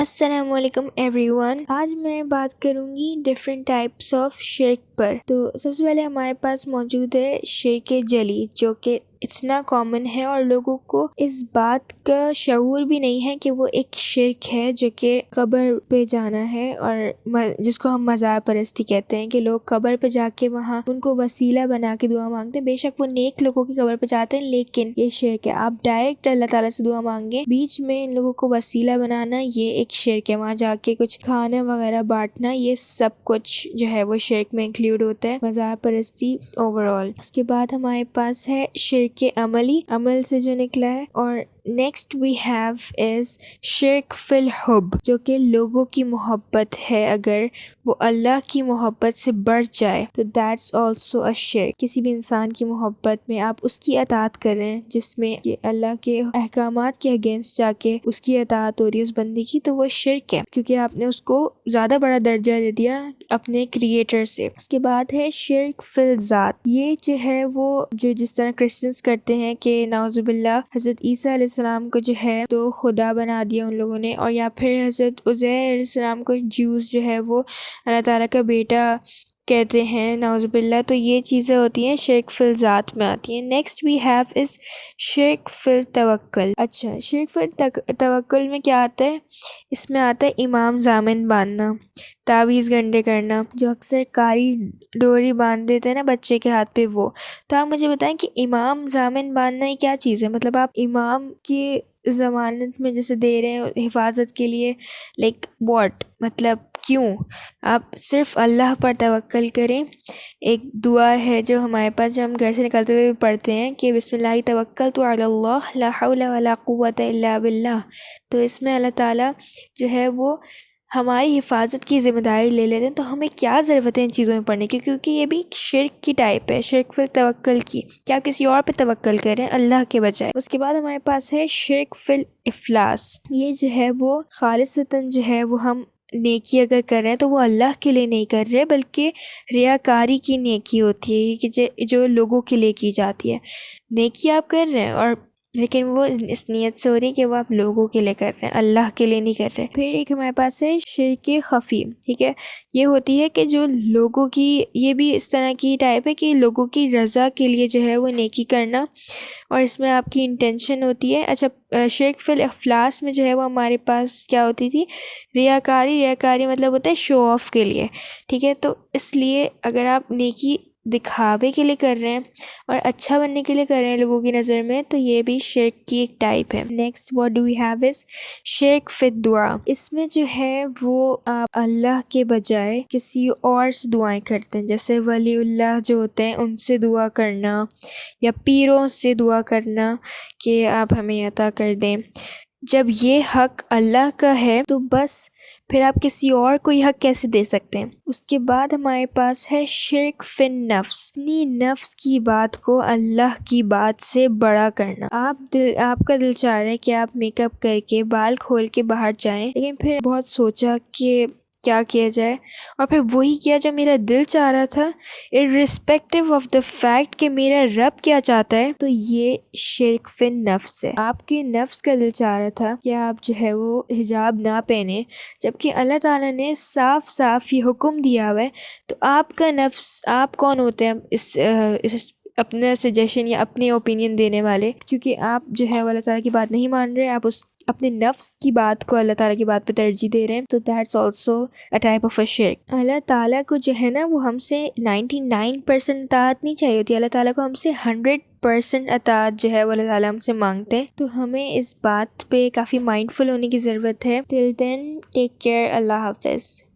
السلام علیکم every one. آج میں بات کروں گی ڈفرینٹ ٹائپس آف شرک پر. تو سب سے پہلے ہمارے پاس موجود ہے شرک جلی، جو کہ اتنا کامن ہے اور لوگوں کو اس بات کا شعور بھی نہیں ہے کہ وہ ایک شرک ہے، جو کہ قبر پہ جانا ہے، اور جس کو ہم مزار پرستی کہتے ہیں، کہ لوگ قبر پہ جا کے وہاں ان کو وسیلہ بنا کے دعا مانگتے ہیں. بے شک وہ نیک لوگوں کی قبر پہ جاتے ہیں، لیکن یہ شرک ہے. آپ ڈائریکٹ اللہ تعالیٰ سے دعا مانگیں، بیچ میں ان لوگوں کو وسیلہ بنانا، یہ ایک شرک ہے. وہاں جا کے کچھ کھانا وغیرہ بانٹنا، یہ سب کچھ جو ہے وہ شرک میں انکلوڈ ہوتا ہے، مزار پرستی اوور آل. اس کے بعد ہمارے پاس ہے شرک عملی، عمل سے جو نکلا ہے. اور نیکسٹ وی ہیو از شرک فی الحب، جو کہ لوگوں کی محبت ہے. اگر وہ اللہ کی محبت سے بڑھ جائے تو دیٹس آلسو اے شرک. کسی بھی انسان کی محبت میں آپ اس کی اطاعت کریں جس میں کہ اللہ کے احکامات کے اگینسٹ جا کے اس کی اطاعت ہو رہی ہے اس بندے کی، تو وہ شرک ہے، کیونکہ آپ نے اس کو زیادہ بڑا درجہ دے دیا اپنے کریٹر سے. اس کے بعد ہے شرک فی الذات. یہ جو ہے وہ جس طرح کرسچنس کرتے ہیں کہ نعوذ باللہ حضرت عیسیٰ علیہ السلام کو جو ہے تو خدا بنا دیا ان لوگوں نے، اور یا پھر حضرت عزیر علیہ السلام کو جیوز جو ہے وہ اللہ تعالیٰ کا بیٹا کہتے ہیں، نعوذ باللہ. تو یہ چیزیں ہوتی ہیں شرک فی الذات میں آتی ہیں. نیکسٹ وی ہیو از شرک فی التوکل. اچھا، شرک فی التوکل میں کیا آتا ہے؟ اس میں آتا ہے امام ضامن باندھنا، تعویذ گنڈے کرنا، جو اکثر کاری ڈوری باندھ دیتے ہیں نا بچے کے ہاتھ پہ وہ. تو آپ مجھے بتائیں کہ امام ضامن باندھنا یہ کیا چیز ہے؟ مطلب آپ امام کی ضمانت میں جیسے دے رہے ہیں حفاظت کے لیے، لائک واٹ؟ مطلب کیوں؟ آپ صرف اللہ پر توکل کریں. ایک دعا ہے جو ہمارے پاس، جو ہم گھر سے نکلتے ہوئے بھی پڑھتے ہیں کہ بسم اللہ توکلت علی اللہ لا حول ولا قوۃ الا باللہ. تو اس میں اللہ تعالیٰ جو ہے وہ ہماری حفاظت کی ذمہ داری لے لیتے ہیں. تو ہمیں کیا ضرورت ہے ان چیزوں میں پڑھنے کی؟ کیونکہ یہ بھی شرک کی ٹائپ ہے، شرک فی التوکل کی. کیا کسی اور پہ توکل کریں اللہ کے بجائے. اس کے بعد ہمارے پاس ہے شرک فی الافلاس. یہ جو ہے وہ خالصتاً جو ہے وہ ہم نیکی اگر کر رہے ہیں تو وہ اللہ کے لیے نہیں کر رہے، بلکہ ریاکاری کی نیکی ہوتی ہے کہ جو لوگوں کے لیے کی جاتی ہے. نیکی آپ کر رہے ہیں اور لیکن وہ اس نیت سے ہو رہی ہے کہ وہ آپ لوگوں کے لیے کر رہے ہیں، اللہ کے لیے نہیں کر رہے. پھر ایک ہمارے پاس ہے شرک خفی. ٹھیک ہے، یہ ہوتی ہے کہ جو لوگوں کی، یہ بھی اس طرح کی ٹائپ ہے کہ لوگوں کی رضا کے لیے جو ہے وہ نیکی کرنا، اور اس میں آپ کی انٹینشن ہوتی ہے. اچھا، شرک فی الافلاس میں جو ہے وہ ہمارے پاس کیا ہوتی تھی؟ ریاکاری مطلب ہوتا ہے شو آف کے لیے. ٹھیک ہے، تو اس لیے اگر آپ نیکی دکھاوے کے لیے کر رہے ہیں اور اچھا بننے کے لیے کر رہے ہیں لوگوں کی نظر میں، تو یہ بھی شرک کی ایک ٹائپ ہے. Next what do we have is شرک فی الدعا. اس میں جو ہے وہ آپ اللہ کے بجائے کسی اور سے دعائیں کرتے ہیں، جیسے ولی اللہ جو ہوتے ہیں ان سے دعا کرنا، یا پیروں سے دعا کرنا کہ آپ ہمیں عطا کر دیں. جب یہ حق اللہ کا ہے تو بس پھر آپ کسی اور کو یہ حق کیسے دے سکتے ہیں؟ اس کے بعد ہمارے پاس ہے شرک فی النفس. اپنی نفس کی بات کو اللہ کی بات سے بڑا کرنا. آپ کا دل چاہ رہا ہے کہ آپ میک اپ کر کے بال کھول کے باہر جائیں، لیکن پھر بہت سوچا کہ کیا کیا جائے، اور پھر وہی کیا جو میرا دل چاہ رہا تھا، irrespective آف دا فیکٹ کہ میرا رب کیا چاہتا ہے. تو یہ شرک فی النفس ہے. آپ کے نفس کا دل چاہ رہا تھا کہ آپ جو ہے وہ حجاب نہ پہنے، جبکہ اللہ تعالیٰ نے صاف صاف یہ حکم دیا ہوا ہے. تو آپ کا نفس، آپ کون ہوتے ہیں اس اپنا سجیشن یا اپنی اوپینین دینے والے؟ کیونکہ آپ جو ہے وہ اللہ تعالیٰ کی بات نہیں مان رہے، آپ اپنے نفس کی بات کو اللہ تعالیٰ کی بات پہ ترجیح دے رہے ہیں. تو that's also a type of a شرک. اللہ تعالیٰ کو جو ہے نا وہ ہم سے 99% اطاعت نہیں چاہیے ہوتی. اللہ تعالیٰ کو ہم سے 100% اطاعت جو ہے وہ اللہ تعالیٰ ہم سے مانگتے ہیں. تو ہمیں اس بات پہ کافی مائنڈفل ہونے کی ضرورت ہے. ٹل دین ٹیک کیئر. اللہ حافظ.